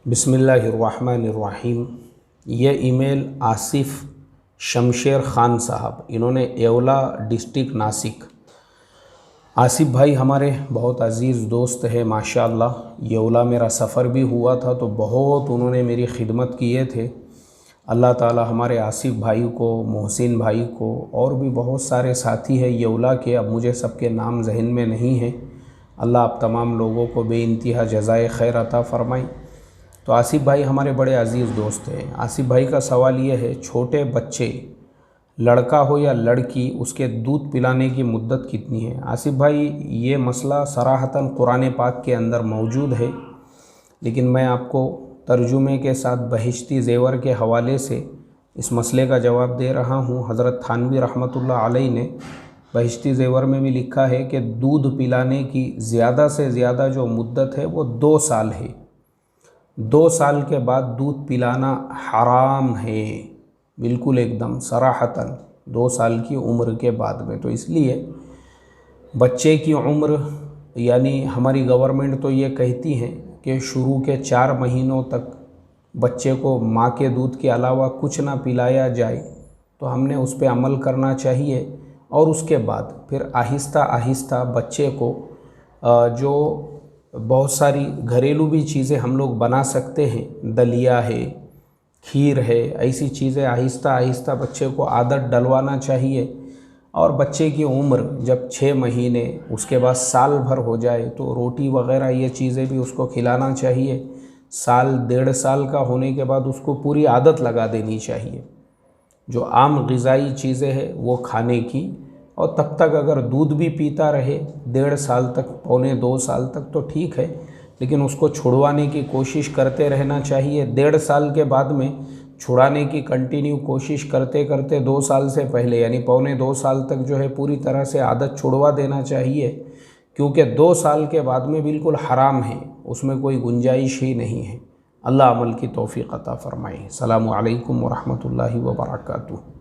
बिस्मिल्लाहिर्रहमानिर्रहीम। ये ईमेल आसिफ शमशेर ख़ान साहब, इन्होंने येवला डिस्ट्रिक्ट नासिक। आसिफ भाई हमारे बहुत अज़ीज़ दोस्त है माशाअल्लाह। येवला मेरा सफ़र भी हुआ था तो बहुत उन्होंने मेरी खिदमत किए थे। अल्लाह ताला हमारे आसिफ भाई को, मोहसिन भाई को और भी बहुत सारे साथी हैं येवला के, अब मुझे सबके नाम जहन में नहीं है। अल्लाह आप तमाम लोगों को बेइंतहा जज़ाए खैर अता फ़रमाएं। तो आसिफ भाई हमारे बड़े अज़ीज़ दोस्त हैं। आसिफ भाई का सवाल ये है, छोटे बच्चे लड़का हो या लड़की, उसके दूध पिलाने की मुद्दत कितनी है? आसिफ भाई ये मसला सराहतन कुरान पाक के अंदर मौजूद है, लेकिन मैं आपको तर्जुमे के साथ बहिश्ती ज़ेवर के हवाले से इस मसले का जवाब दे रहा हूँ। हज़रत थानवी रहमतुल्लाह अलैह ने बहिश्ती ज़ेवर में भी लिखा है कि दूध पिलाने की ज़्यादा से ज़्यादा जो मुद्दत है वो 2 साल है। 2 साल के बाद दूध पिलाना हराम है, बिल्कुल एकदम सराहतन 2 साल की उम्र के बाद में। तो इसलिए बच्चे की उम्र, यानी हमारी गवर्नमेंट तो ये कहती है कि शुरू के 4 महीनों तक बच्चे को माँ के दूध के अलावा कुछ ना पिलाया जाए, तो हमने उस पर अमल करना चाहिए। और उसके बाद फिर आहिस्ता आहिस्ता बच्चे को जो बहुत सारी घरेलू भी चीज़ें हम लोग बना सकते हैं, दलिया है, खीर है, ऐसी चीज़ें आहिस्ता आहिस्ता बच्चे को आदत डलवाना चाहिए। और बच्चे की उम्र जब 6 महीने, उसके बाद साल भर हो जाए तो रोटी वग़ैरह ये चीज़ें भी उसको खिलाना चाहिए। साल 1.5 साल का होने के बाद उसको पूरी आदत लगा देनी चाहिए, जो आम ग़िज़ाई चीज़ें हैं वो खाने की। और तब तक अगर दूध भी पीता रहे 1.5 साल तक, पौने 2 साल तक, तो ठीक है, लेकिन उसको छुड़वाने की कोशिश करते रहना चाहिए। 1.5 साल के बाद में छुड़ाने की कंटिन्यू कोशिश करते करते 2 साल से पहले, यानी पौने 2 साल तक जो है पूरी तरह से आदत छुड़वा देना चाहिए, क्योंकि 2 साल के बाद में बिल्कुल हराम है, उसमें कोई गुंजाइश ही नहीं है। अल्लाह अमल की तौफीक अता फ़रमाए। अस्सलामु अलैकुम व रहमतुल्लाहि व बरकातुहू।